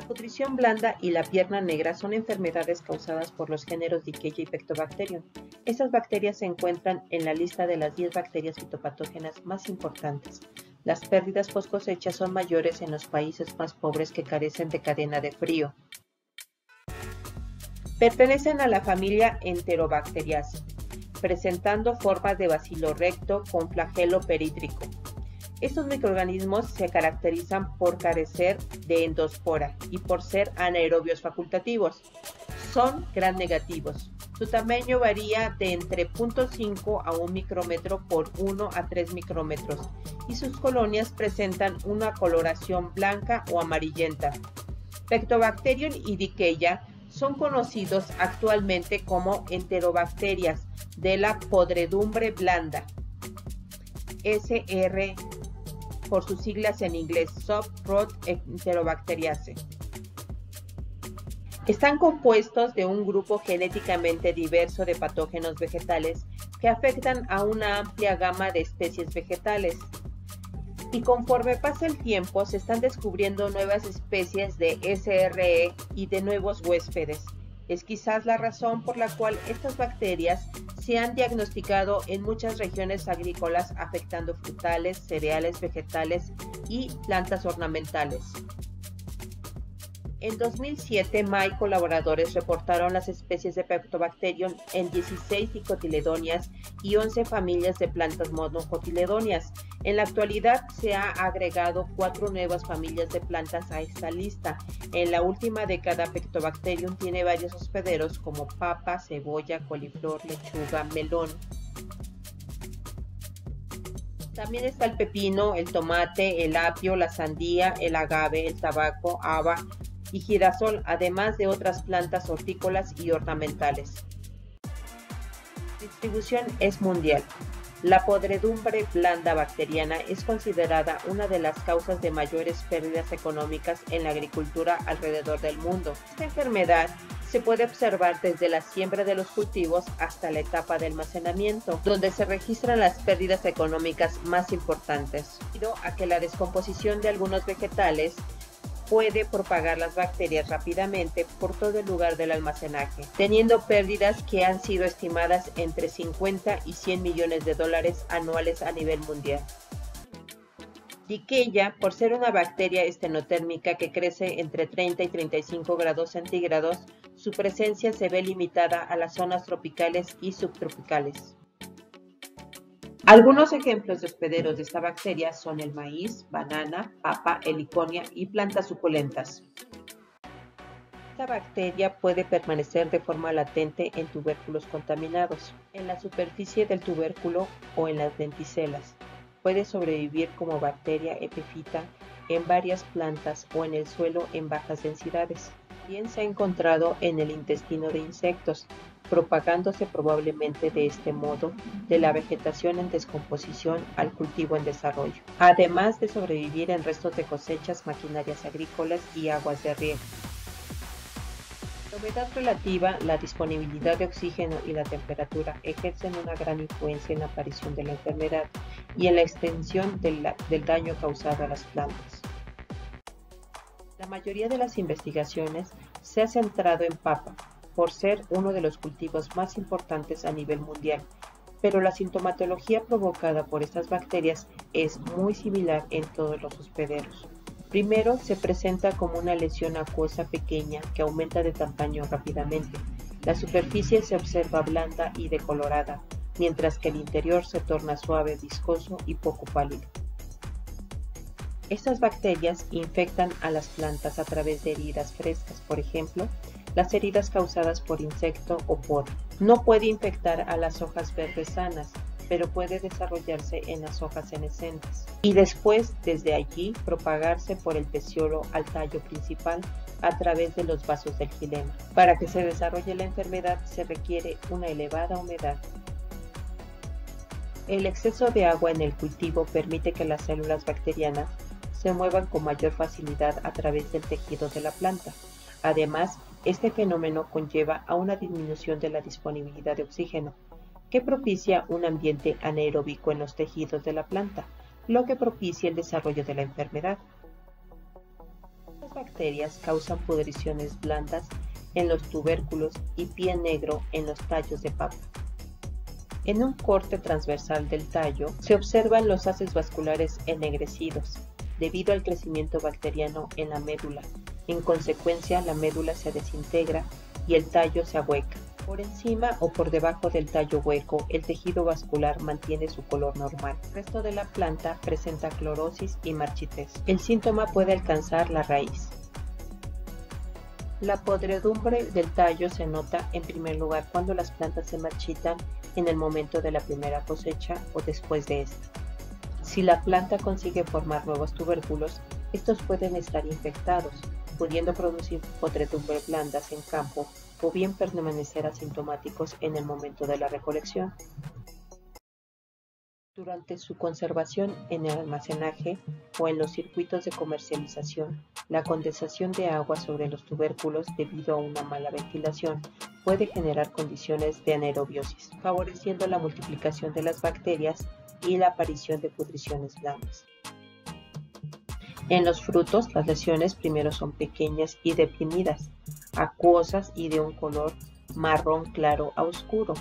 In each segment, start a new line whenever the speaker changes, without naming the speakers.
Nutrición blanda y la pierna negra son enfermedades causadas por los géneros Dickeya y Pectobacterium. Estas bacterias se encuentran en la lista de las 10 bacterias fitopatógenas más importantes. Las pérdidas post cosecha son mayores en los países más pobres que carecen de cadena de frío. Pertenecen a la familia Enterobacteriaceae, presentando forma de bacilo recto con flagelo perítrico. Estos microorganismos se caracterizan por carecer de endospora y por ser anaerobios facultativos. Son gram negativos. Su tamaño varía de entre 0.5 a 1 micrómetro por 1 a 3 micrómetros y sus colonias presentan una coloración blanca o amarillenta. Pectobacterium y Dickeya son conocidos actualmente como enterobacterias de la podredumbre blanda, SR por sus siglas en inglés, Soft Rot Enterobacteriaceae. Están compuestos de un grupo genéticamente diverso de patógenos vegetales que afectan a una amplia gama de especies vegetales. Y conforme pasa el tiempo, se están descubriendo nuevas especies de SRE y de nuevos huéspedes. Es quizás la razón por la cual estas bacterias se han diagnosticado en muchas regiones agrícolas, afectando frutales, cereales, vegetales y plantas ornamentales. En 2007, Ma y colaboradores reportaron las especies de Pectobacterium en 16 dicotiledóneas y 11 familias de plantas monocotiledóneas. En la actualidad se ha agregado 4 nuevas familias de plantas a esta lista. En la última década, Pectobacterium tiene varios hospederos como papa, cebolla, coliflor, lechuga, melón. También está el pepino, el tomate, el apio, la sandía, el agave, el tabaco, haba y girasol, además de otras plantas hortícolas y ornamentales. La distribución es mundial. La podredumbre blanda bacteriana es considerada una de las causas de mayores pérdidas económicas en la agricultura alrededor del mundo. Esta enfermedad se puede observar desde la siembra de los cultivos hasta la etapa de almacenamiento, donde se registran las pérdidas económicas más importantes, debido a que la descomposición de algunos vegetales puede propagar las bacterias rápidamente por todo el lugar del almacenaje, teniendo pérdidas que han sido estimadas entre 50 y 100 millones de dólares anuales a nivel mundial. Dickeya, por ser una bacteria estenotérmica que crece entre 30 y 35 grados centígrados, su presencia se ve limitada a las zonas tropicales y subtropicales. Algunos ejemplos de hospederos de esta bacteria son el maíz, banana, papa, heliconia y plantas suculentas. Esta bacteria puede permanecer de forma latente en tubérculos contaminados, en la superficie del tubérculo o en las lenticelas. Puede sobrevivir como bacteria epífita en varias plantas o en el suelo en bajas densidades. También se ha encontrado en el intestino de insectos, propagándose probablemente de este modo de la vegetación en descomposición al cultivo en desarrollo, además de sobrevivir en restos de cosechas, maquinarias agrícolas y aguas de riego. La humedad relativa, la disponibilidad de oxígeno y la temperatura ejercen una gran influencia en la aparición de la enfermedad y en la extensión del daño causado a las plantas. La mayoría de las investigaciones se ha centrado en papa, por ser uno de los cultivos más importantes a nivel mundial, pero la sintomatología provocada por estas bacterias es muy similar en todos los hospederos. Primero, se presenta como una lesión acuosa pequeña que aumenta de tamaño rápidamente. La superficie se observa blanda y decolorada, mientras que el interior se torna suave, viscoso y poco pálido. Estas bacterias infectan a las plantas a través de heridas frescas, por ejemplo, las heridas causadas por insecto o poda. No puede infectar a las hojas verdes sanas, pero puede desarrollarse en las hojas senescentes y después desde allí propagarse por el peciolo al tallo principal a través de los vasos del xilema. Para que se desarrolle la enfermedad se requiere una elevada humedad. El exceso de agua en el cultivo permite que las células bacterianas se muevan con mayor facilidad a través del tejido de la planta. Además, este fenómeno conlleva a una disminución de la disponibilidad de oxígeno, que propicia un ambiente anaeróbico en los tejidos de la planta, lo que propicia el desarrollo de la enfermedad. Las bacterias causan pudriciones blandas en los tubérculos y pie negro en los tallos de papa. En un corte transversal del tallo se observan los haces vasculares ennegrecidos debido al crecimiento bacteriano en la médula. En consecuencia, la médula se desintegra y el tallo se ahueca. Por encima o por debajo del tallo hueco, el tejido vascular mantiene su color normal. El resto de la planta presenta clorosis y marchitez. El síntoma puede alcanzar la raíz. La podredumbre del tallo se nota en primer lugar cuando las plantas se marchitan en el momento de la primera cosecha o después de esta. Si la planta consigue formar nuevos tubérculos, estos pueden estar infectados, pudiendo producir podredumbre blandas en campo o bien permanecer asintomáticos en el momento de la recolección. Durante su conservación en el almacenaje o en los circuitos de comercialización, la condensación de agua sobre los tubérculos debido a una mala ventilación puede generar condiciones de anaerobiosis, favoreciendo la multiplicación de las bacterias y la aparición de pudriciones blandas. En los frutos, las lesiones primero son pequeñas y deprimidas, acuosas y de un color marrón claro a oscuro.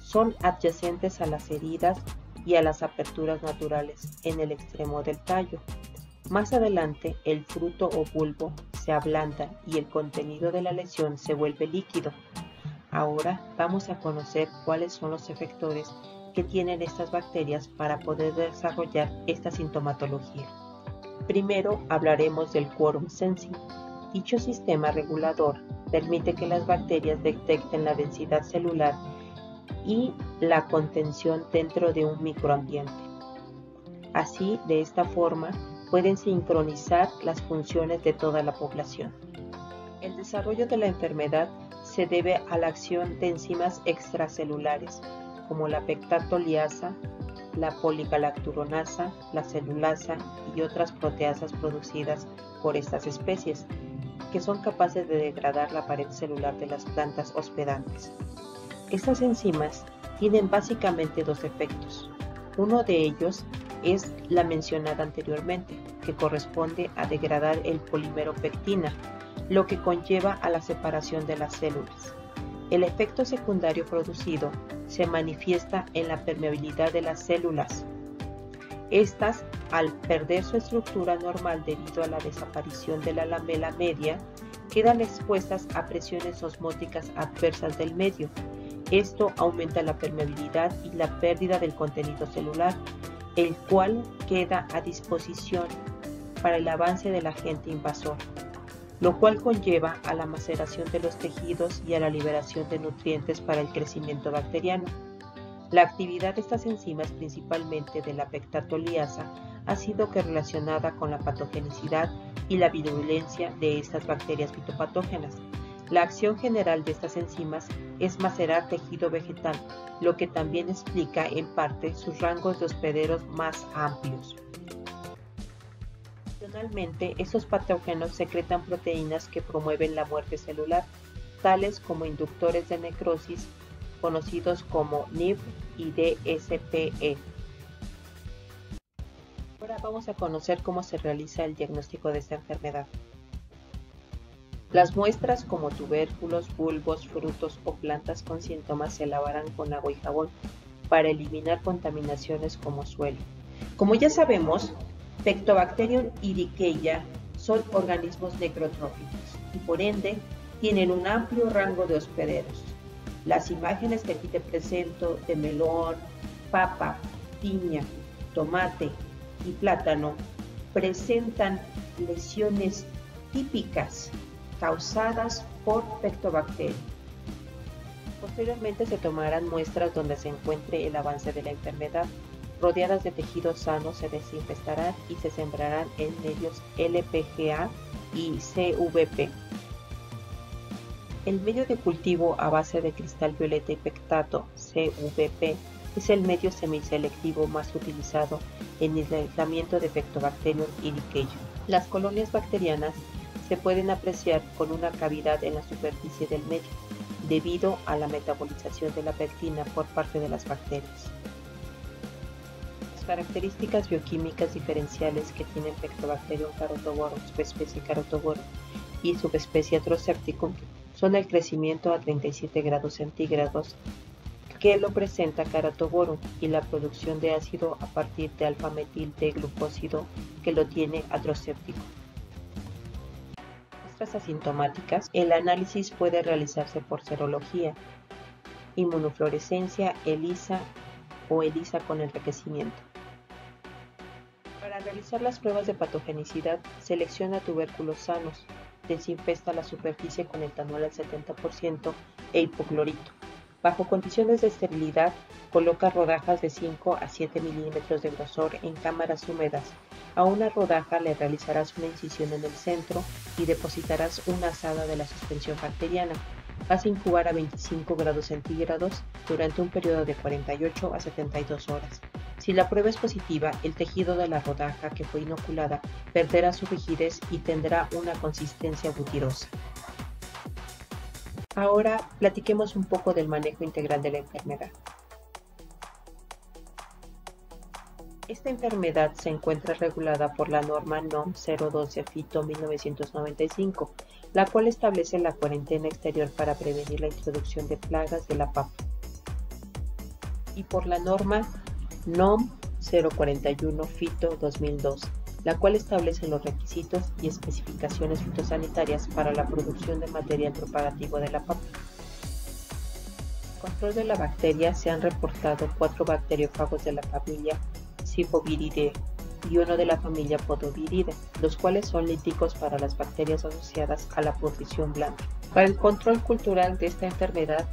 Son adyacentes a las heridas y a las aperturas naturales en el extremo del tallo. Más adelante, el fruto o bulbo se ablanda y el contenido de la lesión se vuelve líquido. Ahora vamos a conocer cuáles son los efectores que tienen estas bacterias para poder desarrollar esta sintomatología. Primero hablaremos del quorum sensing. Dicho sistema regulador permite que las bacterias detecten la densidad celular y la contención dentro de un microambiente. Así, de esta forma, pueden sincronizar las funciones de toda la población. El desarrollo de la enfermedad se debe a la acción de enzimas extracelulares, como la pectatoliasa, la poligalacturonasa, la celulasa y otras proteasas producidas por estas especies, que son capaces de degradar la pared celular de las plantas hospedantes. Estas enzimas tienen básicamente dos efectos. Uno de ellos es la mencionada anteriormente, que corresponde a degradar el polímero pectina, lo que conlleva a la separación de las células. El efecto secundario producido se manifiesta en la permeabilidad de las células. Estas, al perder su estructura normal debido a la desaparición de la lamela media, quedan expuestas a presiones osmóticas adversas del medio. Esto aumenta la permeabilidad y la pérdida del contenido celular, el cual queda a disposición para el avance del agente invasor, lo cual conlleva a la maceración de los tejidos y a la liberación de nutrientes para el crecimiento bacteriano. La actividad de estas enzimas, principalmente de la pectatoliasa, ha sido correlacionada con la patogenicidad y la virulencia de estas bacterias fitopatógenas. La acción general de estas enzimas es macerar tejido vegetal, lo que también explica en parte sus rangos de hospederos más amplios. Adicionalmente, estos patógenos secretan proteínas que promueven la muerte celular, tales como inductores de necrosis, conocidos como NIP y DSPE. Ahora vamos a conocer cómo se realiza el diagnóstico de esta enfermedad. Las muestras como tubérculos, bulbos, frutos o plantas con síntomas se lavarán con agua y jabón para eliminar contaminaciones como suelo. Como ya sabemos, Pectobacterium ehrlichia son organismos necrotróficos y por ende tienen un amplio rango de hospederos. Las imágenes que aquí te presento de melón, papa, piña, tomate y plátano presentan lesiones típicas causadas por Pectobacterium. Posteriormente se tomarán muestras donde se encuentre el avance de la enfermedad. Rodeadas de tejidos sanos se desinfestarán y se sembrarán en medios LPGA y CVP. El medio de cultivo a base de cristal violeta y pectato, CVP, es el medio semiselectivo más utilizado en el aislamiento de Pectobacterium ehrlichia. Las colonias bacterianas se pueden apreciar con una cavidad en la superficie del medio, debido a la metabolización de la pectina por parte de las bacterias. Las Características bioquímicas diferenciales que tienen Pectobacterium carotoborum, subespecie Carotoborum y subespecie Atrosepticum son el crecimiento a 37 grados centígrados que lo presenta Carotoborum y la producción de ácido a partir de alfa-metil D-glucósido que lo tiene Atrosepticum. Muestras asintomáticas. El análisis puede realizarse por serología, inmunofluorescencia, ELISA o ELISA con enriquecimiento. Para realizar las pruebas de patogenicidad, selecciona tubérculos sanos, desinfesta la superficie con etanol al 70% e hipoclorito. Bajo condiciones de esterilidad, coloca rodajas de 5 a 7 milímetros de grosor en cámaras húmedas. A una rodaja le realizarás una incisión en el centro y depositarás una asada de la suspensión bacteriana. Vas a incubar a 25 grados centígrados durante un periodo de 48 a 72 horas. Si la prueba es positiva, el tejido de la rodaja que fue inoculada perderá su rigidez y tendrá una consistencia butirosa. Ahora platiquemos un poco del manejo integral de la enfermedad. Esta enfermedad se encuentra regulada por la norma NOM 012 FITO 1995, la cual establece la cuarentena exterior para prevenir la introducción de plagas de la papa, y por la norma NOM 041 FITO 2002, la cual establece los requisitos y especificaciones fitosanitarias para la producción de material propagativo de la papa. En control de la bacteria se han reportado 4 bacteriófagos de la familia Sifoviridae y uno de la familia Podobiridae, los cuales son líticos para las bacterias asociadas a la pudrición blanda. Para el control cultural de esta enfermedad,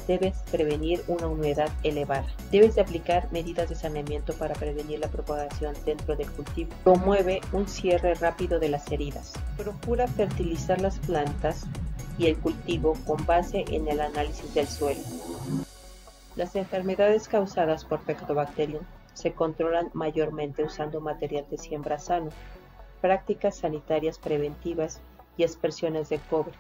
debes prevenir una humedad elevada. Debes de aplicar medidas de saneamiento para prevenir la propagación dentro del cultivo. Promueve un cierre rápido de las heridas. Procura fertilizar las plantas y el cultivo con base en el análisis del suelo. Las enfermedades causadas por Pectobacterium se controlan mayormente usando material de siembra sano, prácticas sanitarias preventivas y aspersiones de cobre.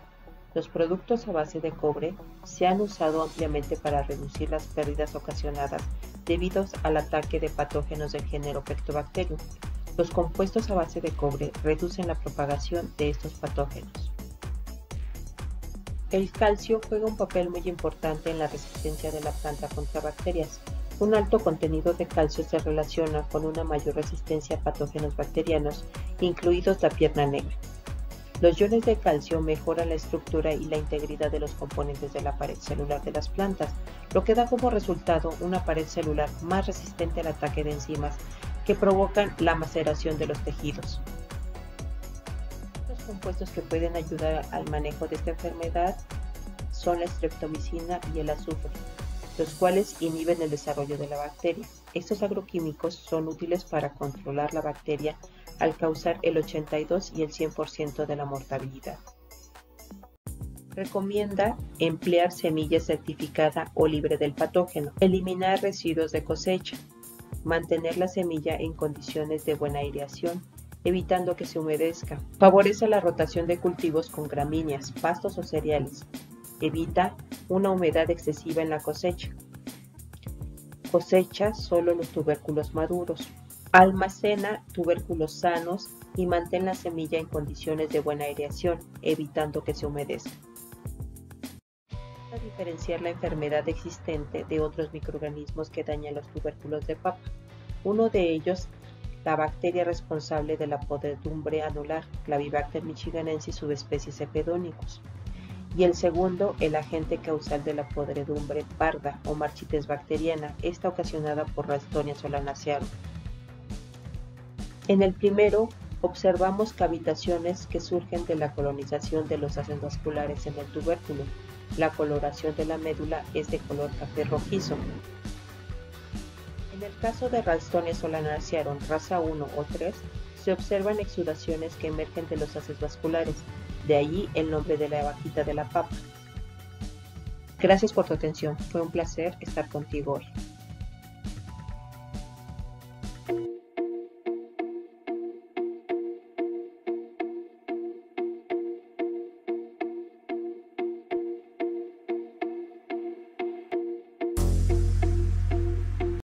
Los productos a base de cobre se han usado ampliamente para reducir las pérdidas ocasionadas debido al ataque de patógenos del género Pectobacterium. Los compuestos a base de cobre reducen la propagación de estos patógenos. El calcio juega un papel muy importante en la resistencia de la planta contra bacterias. Un alto contenido de calcio se relaciona con una mayor resistencia a patógenos bacterianos, incluidos la pierna negra. Los iones de calcio mejoran la estructura y la integridad de los componentes de la pared celular de las plantas, lo que da como resultado una pared celular más resistente al ataque de enzimas que provocan la maceración de los tejidos. Los compuestos que pueden ayudar al manejo de esta enfermedad son la streptomicina y el azufre, los cuales inhiben el desarrollo de la bacteria. Estos agroquímicos son útiles para controlar la bacteria al causar el 82 y el 100% de la mortalidad. Recomienda emplear semilla certificada o libre del patógeno, eliminar residuos de cosecha, mantener la semilla en condiciones de buena aireación, evitando que se humedezca. Favorece la rotación de cultivos con gramíneas, pastos o cereales. Evita una humedad excesiva en la cosecha. Cosecha solo los tubérculos maduros. Almacena tubérculos sanos y mantén la semilla en condiciones de buena aireación, evitando que se humedezca. Para diferenciar la enfermedad existente de otros microorganismos que dañan los tubérculos de papa. Uno de ellos, la bacteria responsable de la podredumbre anular, Clavibacter michiganensis subespecie Cepedonicus. Y el segundo, el agente causal de la podredumbre parda o marchites bacteriana, esta ocasionada por Ralstonia solanacearum. En el primero, observamos cavitaciones que surgen de la colonización de los haces vasculares en el tubérculo. La coloración de la médula es de color café rojizo. En el caso de Ralstonia solanacearum raza 1 o 3, se observan exudaciones que emergen de los haces vasculares, de allí el nombre de la vaquita de la papa. Gracias por tu atención, fue un placer estar contigo hoy.